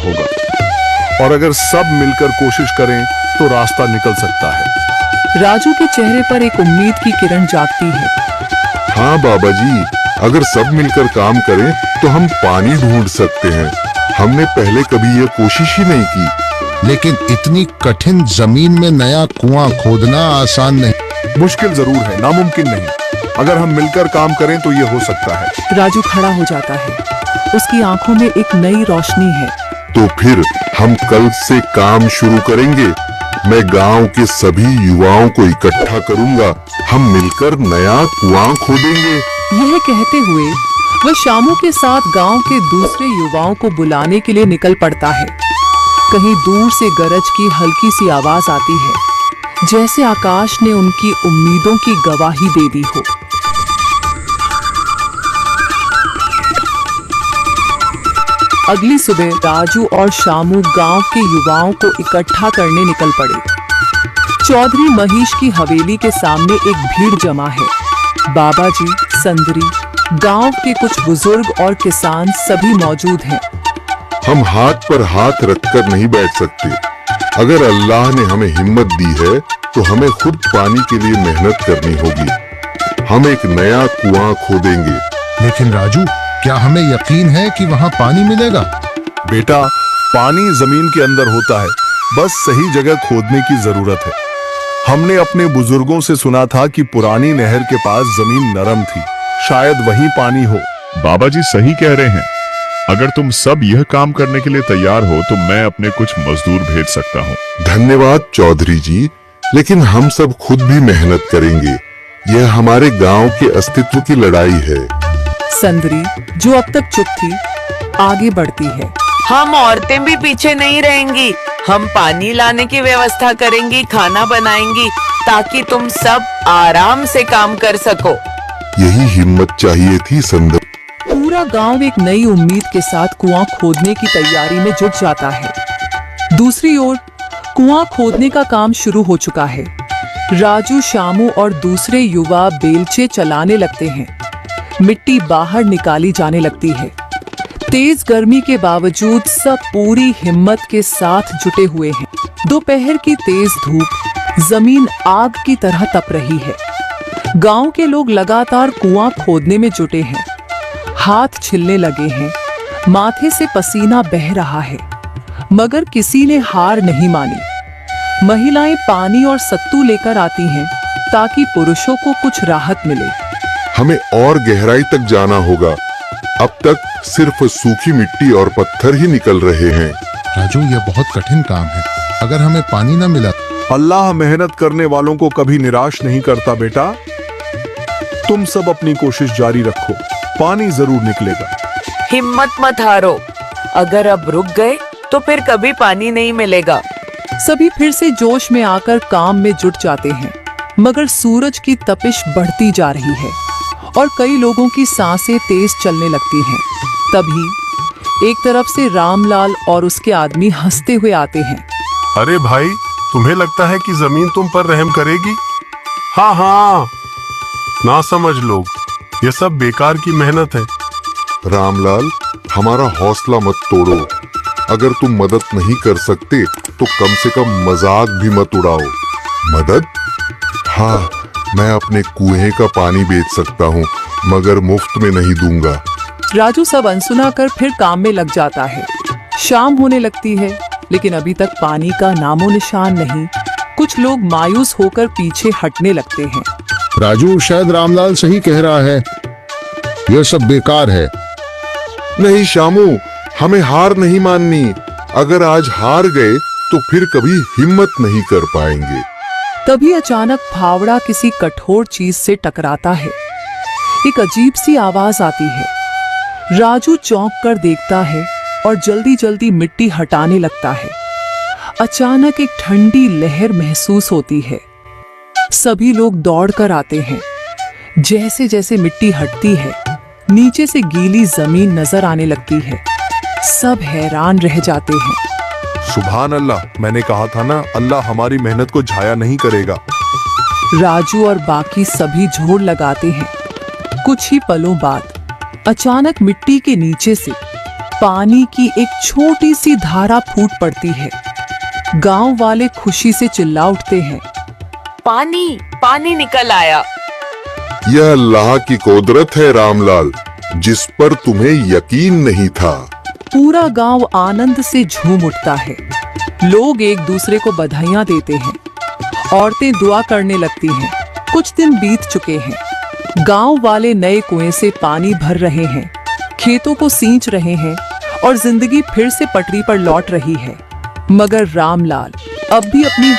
होगा, और अगर सब मिलकर कोशिश करें तो रास्ता निकल सकता है। राजू के चेहरे पर एक उम्मीद की किरण जागती है। हाँ बाबा जी, अगर सब मिलकर काम करें तो हम पानी ढूंढ सकते हैं। हमने पहले कभी यह कोशिश ही नहीं की। लेकिन इतनी कठिन जमीन में नया कुआं खोदना आसान नहीं। मुश्किल जरूर है, नामुमकिन नहीं। अगर हम मिलकर काम करें तो ये हो सकता है। राजू खड़ा हो जाता है, उसकी आंखों में एक नई रोशनी है। तो फिर हम कल से काम शुरू करेंगे। मैं गांव के सभी युवाओं को इकट्ठा करूंगा। हम मिलकर नया कुआं खोदेंगे। यह कहते हुए वह शामू के साथ गांव के दूसरे युवाओं को बुलाने के लिए निकल पड़ता है। कहीं दूर से गरज की हल्की सी आवाज आती है, जैसे आकाश ने उनकी उम्मीदों की गवाही दे दी हो। अगली सुबह राजू और शामू गांव के युवाओं को इकट्ठा करने निकल पड़े। चौधरी महेश की हवेली के सामने एक भीड़ जमा है। बाबा जी, संदरी, गांव के कुछ बुजुर्ग और किसान सभी मौजूद हैं। हम हाथ पर हाथ रखकर नहीं बैठ सकते। अगर अल्लाह ने हमें हिम्मत दी है तो हमें खुद पानी के लिए मेहनत करनी होगी। हम एक नया कुआं खोदेंगे। लेकिन राजू, क्या हमें यकीन है कि वहाँ पानी मिलेगा? बेटा, पानी जमीन के अंदर होता है, बस सही जगह खोदने की जरूरत है। हमने अपने बुजुर्गों से सुना था कि पुरानी नहर के पास जमीन नरम थी, शायद वहीं पानी हो। बाबा जी सही कह रहे हैं। अगर तुम सब यह काम करने के लिए तैयार हो तो मैं अपने कुछ मजदूर भेज सकता हूँ। धन्यवाद चौधरी जी, लेकिन हम सब खुद भी मेहनत करेंगे। यह हमारे गांव के अस्तित्व की लड़ाई है। संदरी, जो अब तक चुप थी, आगे बढ़ती है। हम औरतें भी पीछे नहीं रहेंगी। हम पानी लाने की व्यवस्था करेंगी, खाना बनाएंगी, ताकि तुम सब आराम से काम कर सको। यही हिम्मत चाहिए थी संदर। पूरा गांव एक नई उम्मीद के साथ कुआं खोदने की तैयारी में जुट जाता है। दूसरी ओर कुआं खोदने का काम शुरू हो चुका है। राजू, शामू और दूसरे युवा बेलचे चलाने लगते हैं। मिट्टी बाहर निकाली जाने लगती है। तेज गर्मी के बावजूद सब पूरी हिम्मत के साथ जुटे हुए हैं। दोपहर की तेज धूप जमीन आग की तरह तप रही है। गांव के लोग लगातार कुआं खोदने में जुटे हैं। हाथ छिलने लगे हैं, माथे से पसीना बह रहा है, मगर किसी ने हार नहीं मानी। महिलाएं पानी और सत्तू लेकर आती हैं ताकि पुरुषों को कुछ राहत मिले। हमें और गहराई तक जाना होगा। अब तक सिर्फ सूखी मिट्टी और पत्थर ही निकल रहे हैं। राजू, यह बहुत कठिन काम है। अगर हमें पानी न मिला। अल्लाह मेहनत करने वालों को कभी निराश नहीं करता बेटा। तुम सब अपनी कोशिश जारी रखो, पानी जरूर निकलेगा। हिम्मत मत हारो। अगर अब रुक गए तो फिर कभी पानी नहीं मिलेगा। सभी फिर से जोश में आकर काम में जुट जाते हैं, मगर सूरज की तपिश बढ़ती जा रही है और कई लोगों की सांसें तेज चलने लगती हैं। तभी एक तरफ से रामलाल और उसके आदमी हंसते हुए आते हैं। अरे भाई, तुम्हें लगता है कि जमीन तुम पर रहम करेगी? हाँ हाँ, ना समझ लोग, ये सब बेकार की मेहनत है। रामलाल, हमारा हौसला मत तोड़ो। अगर तुम मदद नहीं कर सकते तो कम से कम मजाक भी मत उड़ाओ। मदद? हाँ, मैं अपने कुएं का पानी बेच सकता हूँ, मगर मुफ्त में नहीं दूंगा। राजू सब अनसुना कर फिर काम में लग जाता है। शाम होने लगती है, लेकिन अभी तक पानी का नामो निशान नहीं। कुछ लोग मायूस होकर पीछे हटने लगते हैं। राजू, शायद रामलाल सही कह रहा है। यह सब बेकार है। नहीं शामू, हमें हार नहीं माननी। अगर आज हार गए तो फिर कभी हिम्मत नहीं कर पाएंगे। तभी अचानक फावड़ा किसी कठोर चीज से टकराता है। एक अजीब सी आवाज आती है। राजू चौंक कर देखता है और जल्दी जल्दी मिट्टी हटाने लगता है। अचानक एक ठंडी लहर महसूस होती है। सभी लोग दौड़कर आते हैं। जैसे जैसे मिट्टी हटती है, नीचे से गीली जमीन नजर आने लगती है। सब हैरान रह जाते हैं। सुभान अल्लाह, मैंने कहा था ना, अल्लाह हमारी मेहनत को जाया नहीं करेगा। राजू और बाकी सभी जोर लगाते हैं। कुछ ही पलों बाद अचानक मिट्टी के नीचे से पानी की एक छोटी सी धारा फूट पड़ती है। गांव वाले खुशी से चिल्ला उठते हैं। पानी पानी निकल आया। यह अल्लाह की कुदरत है रामलाल, जिस पर तुम्हें यकीन नहीं था। पूरा गांव आनंद से झूम उठता है। लोग एक दूसरे को बधाइयां देते हैं। औरतें दुआ करने लगती हैं। कुछ दिन बीत चुके हैं। गांव वाले नए कुएं से पानी भर रहे हैं, खेतों को सींच रहे हैं और जिंदगी फिर से पटरी पर लौट रही है। मगर रामलाल अब भी अपनी